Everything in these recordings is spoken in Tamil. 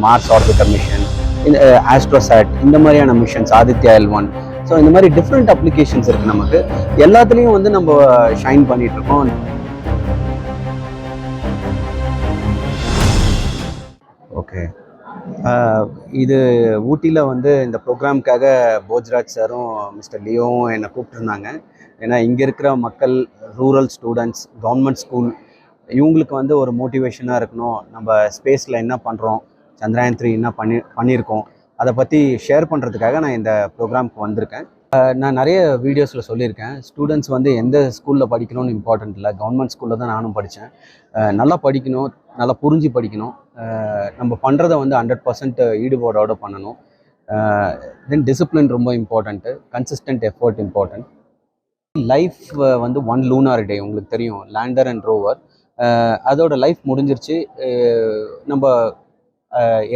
மார்ஸ் ஆர்பிட்டர் மிஷன், இந்த ஆஸ்ட்ரோசாட், இந்த மாதிரியான மிஷன்ஸ், ஆதித்யா L1. ஸோ இந்த மாதிரி டிஃப்ரெண்ட் அப்ளிகேஷன்ஸ் இருக்குது நமக்கு. எல்லாத்துலேயும் வந்து நம்ம ஷைன் பண்ணிட்டு இருக்கோம். ஓகே, இது ஊட்டியில் வந்து இந்த ப்ரோக்ராம்க்காக போஜ்ராஜ் சாரும் மிஸ்டர் லியோவும் என்னை கூப்பிட்டுருந்தாங்க. ஏன்னா இங்கே இருக்கிற மக்கள், ரூரல் ஸ்டூடெண்ட்ஸ், கவர்மெண்ட் ஸ்கூல், இவங்களுக்கு வந்து ஒரு மோட்டிவேஷனாக இருக்கணும். நம்ம ஸ்பேஸில் என்ன பண்ணுறோம், சந்திராயன் 3 என்ன பண்ணியிருக்கோம், அதை பற்றி ஷேர் பண்ணுறதுக்காக நான் இந்த ப்ரோக்ராமுக்கு வந்திருக்கேன். நான் நிறைய வீடியோஸில் சொல்லியிருக்கேன், ஸ்டூடெண்ட்ஸ் வந்து எந்த ஸ்கூலில் படிக்கணும்னு இம்பார்ட்டன்ட் இல்லை, கவர்மெண்ட் ஸ்கூலில் தான் நானும் படித்தேன். நல்லா படிக்கணும், நல்லா புரிஞ்சு படிக்கணும், நம்ம பண்ணுறதை வந்து 100% ஈடுபாடோடு பண்ணணும். தென் டிசிப்ளின் ரொம்ப important, consistent effort important. Life வந்து 1 லூனார் டே, உங்களுக்கு தெரியும், லேண்டர் அண்ட் ரோவர். அதோட லைஃப் முடிஞ்சிருச்சு. நம்ம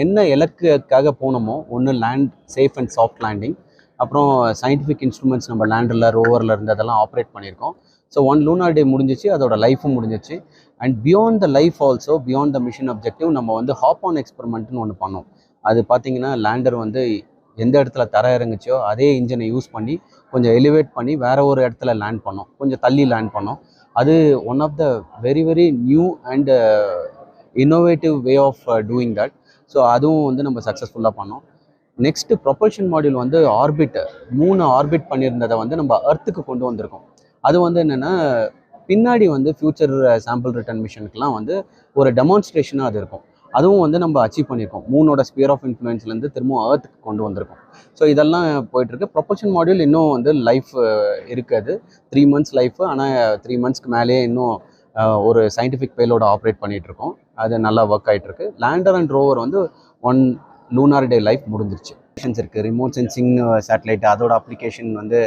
என்ன இலக்குக்காக போனோமோ, ஒன்று land safe and soft landing, அப்புறம் சயின்டிஃபிக் இன்ஸ்ட்ருமெண்ட்ஸ் நம்ம லேண்டரில், ரோவரில் இருந்து அதெல்லாம் ஆப்ரேட் பண்ணியிருக்கோம். ஸோ 1 லூனார் டே முடிஞ்சிச்சு, அதோட லைஃபும் முடிஞ்சிச்சு. And beyond the life also, beyond the mission objective, நம்ம வந்து ஹாப் ஆன் எக்ஸ்பெரிமெண்ட்னு ஒன்று பண்ணோம். அது பார்த்திங்கன்னா லேண்டர் வந்து எந்த இடத்துல தர இறங்குச்சோ அதே இன்ஜினை யூஸ் பண்ணி கொஞ்சம் எலிவேட் பண்ணி வேறு ஒரு இடத்துல லேண்ட் பண்ணோம், கொஞ்சம் தள்ளி லேண்ட் பண்ணோம். அது one of the very very new and innovative way of doing that. So அதுவும் வந்து நம்ம சக்ஸஸ்ஃபுல்லாக பண்ணோம். நெக்ஸ்ட்டு ப்ரொபல்ஷன் மாடியூல் வந்து ஆர்பிட் 3 ஆர்பிட் பண்ணியிருந்ததை வந்து நம்ம அர்த்துக்கு கொண்டு வந்திருக்கோம். அது வந்து என்னென்னா, பின்னாடி வந்து ஃப்யூச்சர் சாம்பிள் ரிட்டர்ன் மிஷனுக்குலாம் வந்து ஒரு டெமான்ஸ்ட்ரேஷனாக அது இருக்கும். அதுவும் வந்து நம்ம அச்சீவ் பண்ணியிருக்கோம். மூனோட ஸ்பியர் ஆஃப் இன்ஃப்ளூயன்ஸ்லேருந்து திரும்பவும் அர்த்துக்கு கொண்டு வந்திருக்கோம். ஸோ இதெல்லாம் போயிட்டுருக்கு. ப்ரொபல்ஷன் மாடியூல் இன்னும் வந்து லைஃப் இருக்காது, 3 மந்த்ஸ் லைஃப். ஆனால் 3 மந்த்ஸ்க்கு மேலேயே இன்னும் ஒரு சயின்டிஃபிக் பேலோட ஆப்ரேட் பண்ணிகிட்ருக்கோம். அது நல்லா ஒர்க் ஆகிட்டுருக்கு. லேண்டர் அண்ட் ரோவர் வந்து 1 லூனார் டே லைஃப் முடிஞ்சிருச்சு. இருக்குது ரிமோட் சென்சிங் சேட்டலைட், அதோட அப்ளிகேஷன் வந்து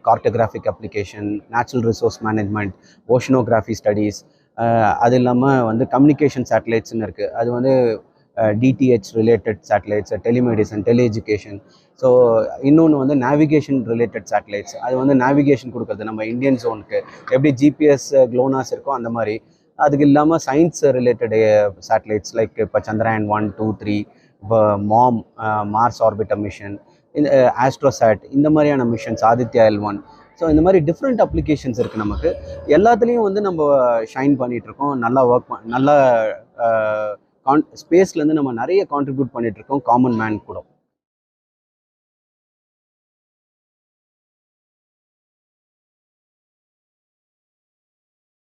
cartographic application, natural resource management, oceanography studies, அது இல்லாமல் வந்து கம்யூனிகேஷன் சேட்டலைட்ஸ்னு இருக்குது. அது வந்து டிடிஹெச் ரிலேட்டட் சேட்டலைட்ஸ், டெலிமெடிசன், டெலி எஜுகேஷன். ஸோ இன்னொன்று வந்து நேவிகேஷன் ரிலேட்டட் சேட்டலைட்ஸ், அது வந்து நேவிகேஷன் கொடுக்குறது நம்ம இந்தியன் ஜோனுக்கு எப்படி ஜிபிஎஸ் க்ளோனாஸ் இருக்கோ அந்த மாதிரி. அதுக்கு இல்லாமல் சயின்ஸ் ரிலேட்டட் சேட்டலைட்ஸ் லைக் இப்போ சந்திராயன் 1, 2, 3, இப்போ மார்ஸ் ஆர்பிட்டர் மிஷன், இந்த ஆஸ்ட்ரோசாட், இந்த மாதிரியான மிஷன்ஸ், ஆதித்யா L1. ஸோ இந்த மாதிரி டிஃப்ரெண்ட் அப்ளிகேஷன்ஸ் இருக்குது நமக்கு. எல்லாத்துலேயும் வந்து நம்ம ஷைன் பண்ணிகிட்ருக்கோம். நல்லா நல்லா ஸ்பேஸ்லேருந்து நம்ம நிறைய கான்ட்ரிபியூட் பண்ணிகிட்ருக்கோம் காமன் மேன் கூட.